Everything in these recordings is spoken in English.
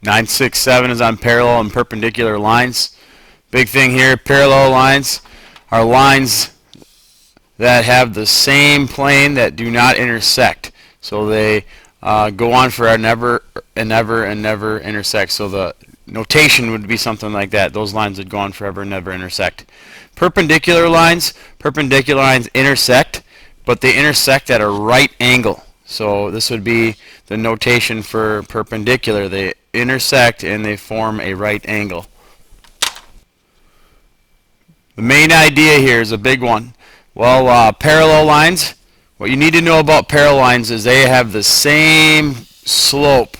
967 is on parallel and perpendicular lines. Big thing here, parallel lines are lines that have the same plane that do not intersect. So they go on for never and never and never intersect. So the notation would be something like that. Those lines would go on forever and never intersect. Perpendicular lines intersect, but they intersect at a right angle. So this would be the notation for perpendicular. They intersect and they form a right angle. The main idea here is a big one. Well, parallel lines, what you need to know about parallel lines is they have the same slope.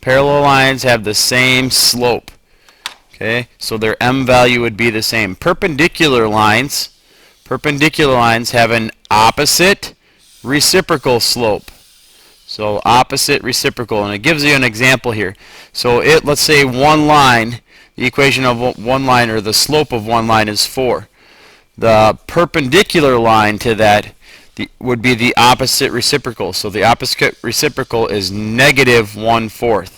Parallel lines have the same slope. Okay, so their m value would be the same. Perpendicular lines have an opposite reciprocal slope. So opposite reciprocal, and it gives you an example here. So let's say one line, the equation of one line, or the slope of one line, is 4. The perpendicular line to that would be the opposite reciprocal. So the opposite reciprocal is negative 1/4.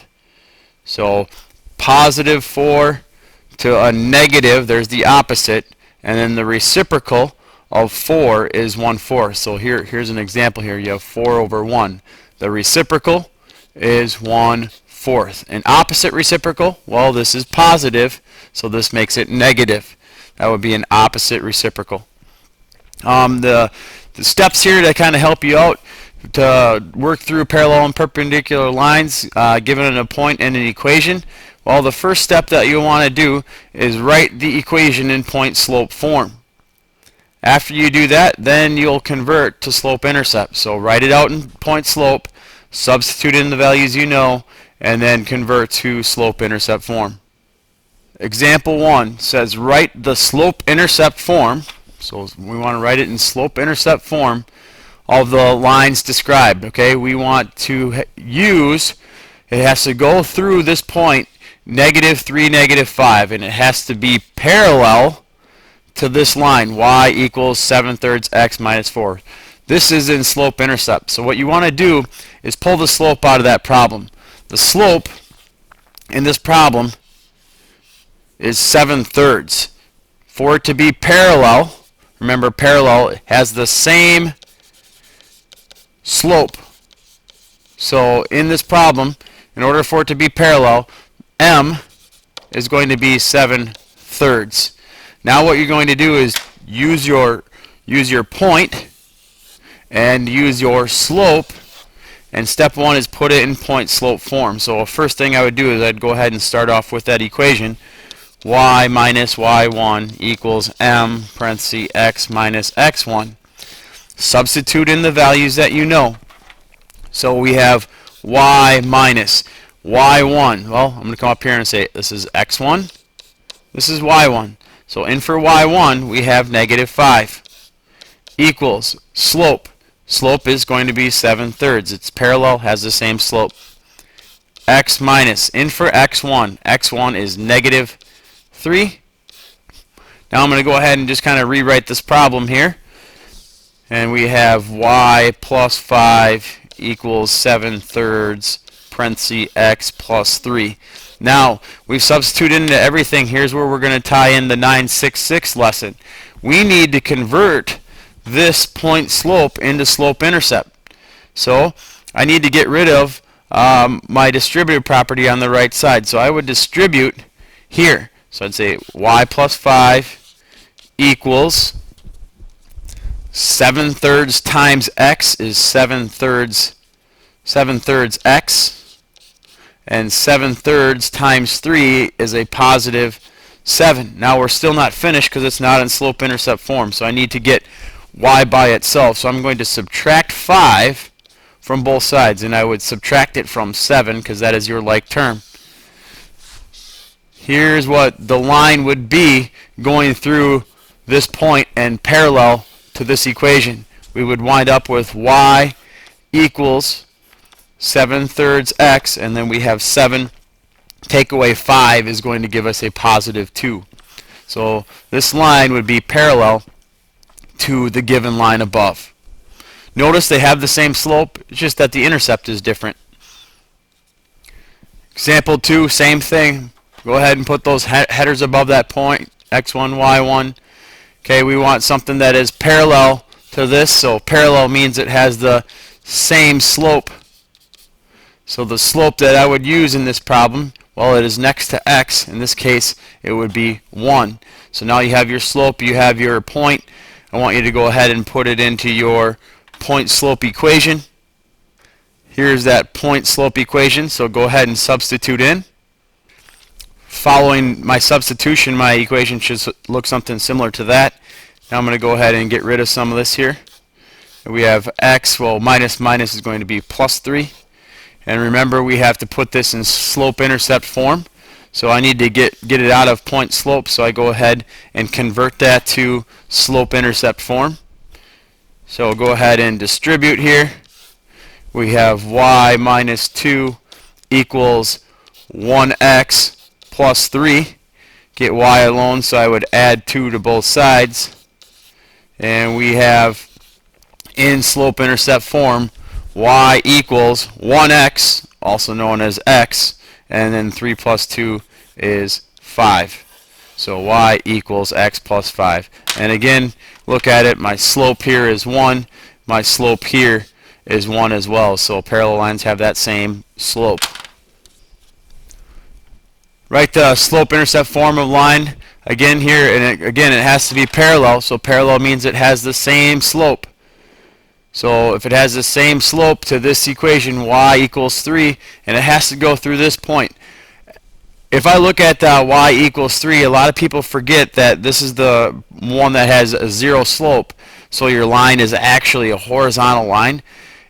So positive 4 to a negative, there's the opposite, and then the reciprocal of 4 is 1/4. So here's an example here. You have 4 over 1. The reciprocal is 1/4. An opposite reciprocal, well, this is positive, so this makes it negative. That would be an opposite reciprocal. The steps here to kind of help you out to work through parallel and perpendicular lines, given a point and an equation. Well, the first step that you want to do is write the equation in point-slope form. After you do that, then you'll convert to slope-intercept. So write it out in point-slope, substitute in the values you know, and then convert to slope-intercept form. Example 1 says write the slope-intercept form. So we want to write it in slope-intercept form of the lines described. Okay, we want to use, it has to go through this point, -3, -5, and it has to be parallel to this line, y equals 7/3 x minus 4. This is in slope-intercept. So what you want to do is pull the slope out of that problem. The slope in this problem is 7/3. For it to be parallel, remember parallel has the same slope. So in this problem, in order for it to be parallel, m is going to be 7/3. Now what you're going to do is use your point and use your slope, and step 1 is put it in point-slope form. So the first thing I would do is I'd go ahead and start off with that equation. Y minus y1 equals m parentheses x minus x1. Substitute in the values that you know. So we have y minus y1. Well, I'm going to come up here and say this is x1, this is y1. So in for y1 we have -5 equals slope. Slope is going to be 7/3. It's parallel, has the same slope. X minus, in for x1. x1 is -3. Now I'm going to go ahead and just kind of rewrite this problem here. And we have y plus 5 equals 7/3 parentheses x plus 3. Now we've substituted into everything. Here's where we're going to tie in the 966 lesson. We need to convert this point slope into slope-intercept. So I need to get rid of my distributive property on the right side. So I would distribute here. So I'd say y plus 5 equals 7/3 times x is 7/3 x, and 7/3 times 3 is a positive 7. Now we're still not finished because it's not in slope-intercept form, so I need to get y by itself. So I'm going to subtract 5 from both sides, and I would subtract it from 7 because that is your like term. Here's what the line would be going through this point and parallel to this equation. We would wind up with y equals 7/3 x, and then we have 7 take away 5 is going to give us a positive 2. So this line would be parallel to the given line above. Notice they have the same slope, it's just that the intercept is different. Example 2, same thing. Go ahead and put those headers above that point, x1, y1. Okay, we want something that is parallel to this, so parallel means it has the same slope. So the slope that I would use in this problem, well, it is next to x. In this case, it would be 1. So now you have your slope, you have your point. I want you to go ahead and put it into your point slope equation. Here's that point slope equation, so go ahead and substitute in. Following my substitution, my equation should look something similar to that. Now I'm going to go ahead and get rid of some of this here. We have x, well, minus is going to be plus 3. And remember, we have to put this in slope-intercept form. So I need to get it out of point slope, so I go ahead and convert that to slope-intercept form. So go ahead and distribute here. We have y minus 2 equals 1x plus 3. Get y alone, so I would add 2 to both sides. And we have, in slope-intercept form, y equals 1x, also known as x, and then 3 plus 2 is 5. So y equals x plus 5. And again, look at it, my slope here is 1, my slope here is 1 as well, so parallel lines have that same slope. Write the slope-intercept form of line again here, and again it has to be parallel, so parallel means it has the same slope. So if it has the same slope to this equation, y equals 3, and it has to go through this point. If I look at y equals 3, a lot of people forget that this is the one that has a 0 slope, so your line is actually a horizontal line.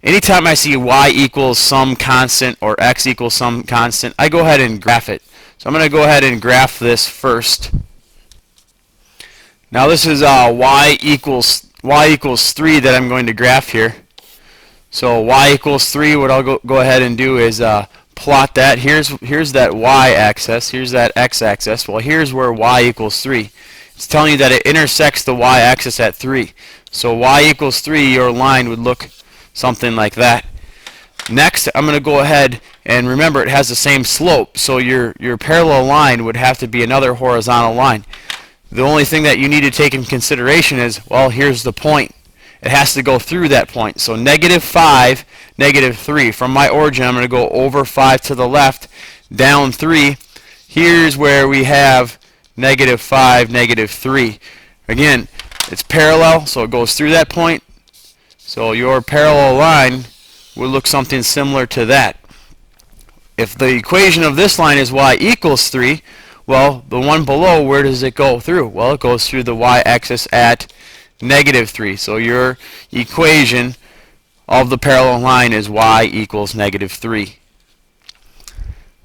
Anytime I see y equals some constant or x equals some constant, I go ahead and graph it. So I'm going to go ahead and graph this first. Now this is y equals 3 that I'm going to graph here. So y equals 3, what I'll go ahead and do is plot that. Here's that y-axis, here's that x-axis. Well, here's where y equals 3. It's telling you that it intersects the y-axis at 3. So y equals 3, your line would look something like that. Next, I'm going to go ahead and remember it has the same slope, so your parallel line would have to be another horizontal line. The only thing that you need to take in consideration is, well, here's the point. It has to go through that point. So negative 5, negative 3. From my origin, I'm going to go over 5 to the left, down 3. Here's where we have negative 5, negative 3. Again, it's parallel, so it goes through that point. So your parallel line would look something similar to that. If the equation of this line is y equals 3, well, the one below, where does it go through? Well, it goes through the y-axis at negative 3. So your equation of the parallel line is y equals negative 3.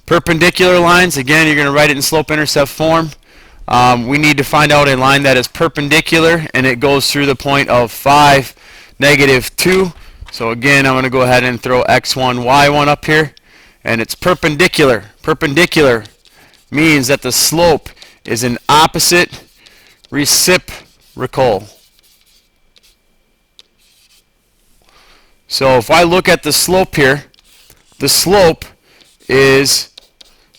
Perpendicular lines, again, you're going to write it in slope-intercept form. We need to find out a line that is perpendicular, and it goes through the point of 5, negative 2. So again, I'm going to go ahead and throw x1, y1 up here, and it's perpendicular. Perpendicular means that the slope is an opposite reciprocal. So if I look at the slope here, the slope is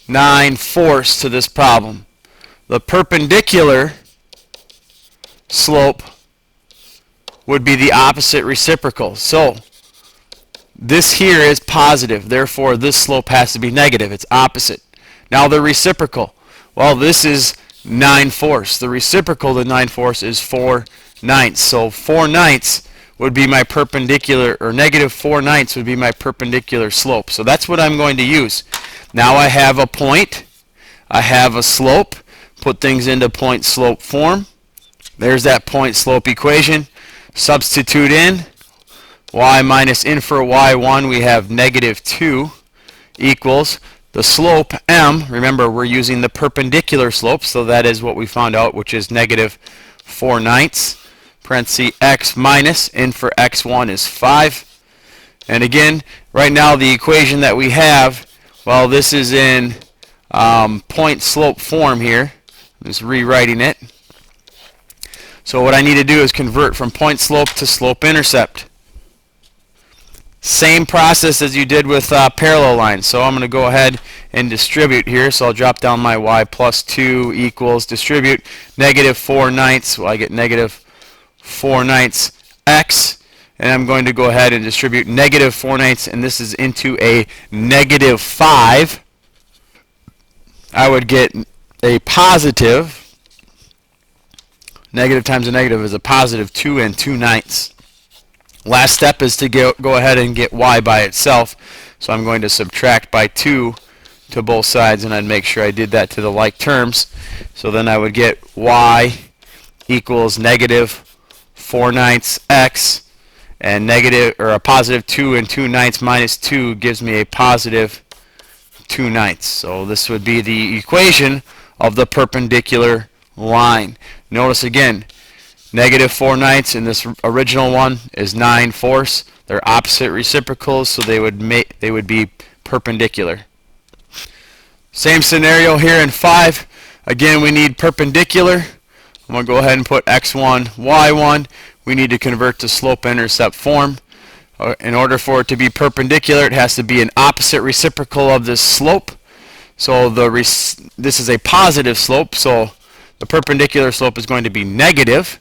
9/4 to this problem. The perpendicular slope would be the opposite reciprocal. So this here is positive, therefore this slope has to be negative. It's opposite. Now the reciprocal, well, this is 9/4. The reciprocal to 9/4 is 4/9. So 4/9 would be my perpendicular, or negative 4/9 would be my perpendicular slope. So that's what I'm going to use. Now I have a point, I have a slope, put things into point slope form. There's that point slope equation. Substitute in y minus in for y1, we have negative 2 equals the slope m. Remember, we're using the perpendicular slope, so that is what we found out, which is negative 4/9. Parenthesis x minus in for x1 is 5. And again, right now the equation that we have, well, this is in point slope form here. I'm just rewriting it. So what I need to do is convert from point slope to slope intercept. Same process as you did with parallel lines. So I'm going to go ahead and distribute here. So I'll drop down my y plus 2 equals distribute negative 4/9. Well, I get negative 4/9 x. And I'm going to go ahead and distribute negative 4/9, and this is into a negative 5. I would get a positive. Negative times a negative is a positive 2 2/9. Last step is to go ahead and get y by itself. So I'm going to subtract by 2 to both sides, and I'd make sure I did that to the like terms. So then I would get y equals negative 4/9 x, and negative, or a positive 2 2/9 minus 2 gives me a positive 2/9. So this would be the equation of the perpendicular line. Notice again, negative 4/9 in this original one is 9/4. They're opposite reciprocals, so they would be perpendicular. Same scenario here in 5. Again, we need perpendicular. I'm going to go ahead and put x1, y1. We need to convert to slope-intercept form. In order for it to be perpendicular, it has to be an opposite reciprocal of this slope. So this is a positive slope, so the perpendicular slope is going to be negative.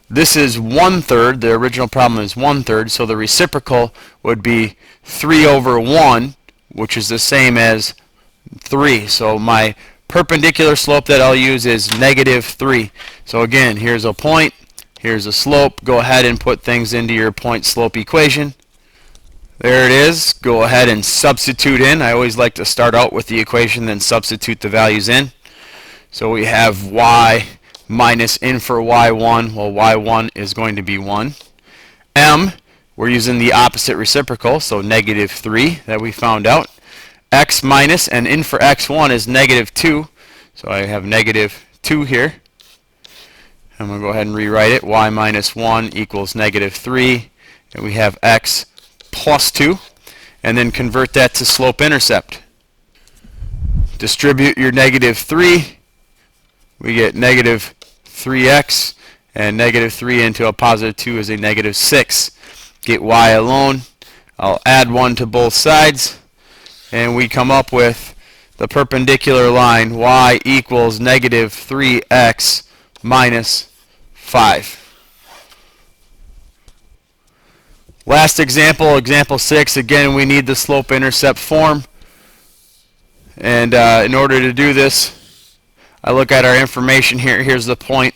This is 1/3. The original problem is 1/3, so the reciprocal would be 3/1, which is the same as 3. So my perpendicular slope that I'll use is negative 3. So again, here's a point, here's a slope. Go ahead and put things into your point-slope equation. There it is. Go ahead and substitute in. I always like to start out with the equation, then substitute the values in. So we have y minus in for y1. Well, y1 is going to be 1. M, we're using the opposite reciprocal, so negative 3 that we found out. X minus, and in for x1 is negative 2. So I have negative 2 here. I'm going to go ahead and rewrite it. Y minus 1 equals negative 3. And we have x plus 2. And then convert that to slope-intercept. Distribute your negative 3. We get negative 3x. And negative 3 into a positive 2 is a negative 6. Get y alone. I'll add 1 to both sides. And we come up with the perpendicular line y equals negative 3x minus 5. Last example, example 6. Again, we need the slope-intercept form. And in order to do this, I look at our information here. Here's the point,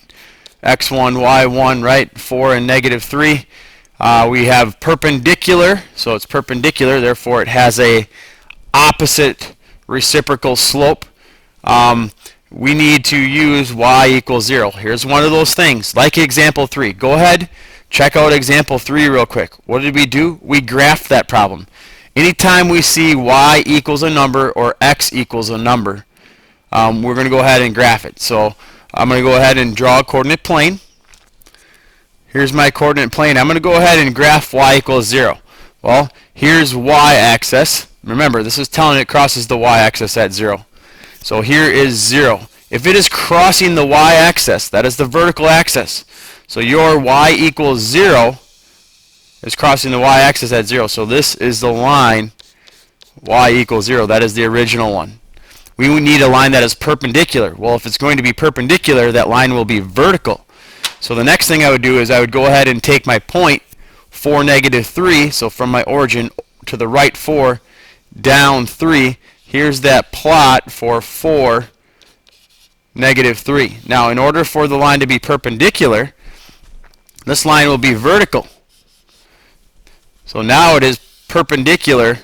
x1, y1, right? 4 and negative 3. We have perpendicular, so it's perpendicular, therefore it has a opposite reciprocal slope. We need to use y equals 0. Here's one of those things, like example 3. Go ahead, check out example 3 real quick. What did we do? We graphed that problem. Anytime we see y equals a number or x equals a number, we're going to go ahead and graph it. So I'm going to go ahead and draw a coordinate plane. Here's my coordinate plane. I'm going to go ahead and graph y equals 0. Well, here's y-axis. Remember, this is telling it crosses the y-axis at 0. So here is 0. If it is crossing the y-axis, that is the vertical axis. So your y equals 0 is crossing the y-axis at 0. So this is the line y equals 0. That is the original one. We need a line that is perpendicular. Well, if it's going to be perpendicular, that line will be vertical. So the next thing I would do is I would go ahead and take my point 4, negative 3. So from my origin to the right 4, down 3. Here's that plot for 4, negative 3. Now, in order for the line to be perpendicular, this line will be vertical. So now it is perpendicular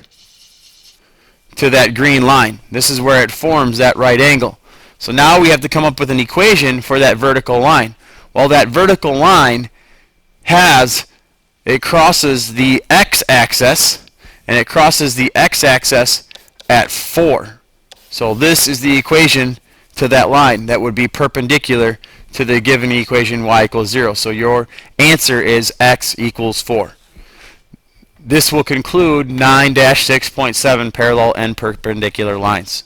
to that green line. This is where it forms that right angle. So now we have to come up with an equation for that vertical line. Well, that vertical line it crosses the x-axis, and it crosses the x-axis at 4. So this is the equation to that line that would be perpendicular to the given equation y equals 0. So your answer is x equals 4. This will conclude 9-6.7 parallel and perpendicular lines.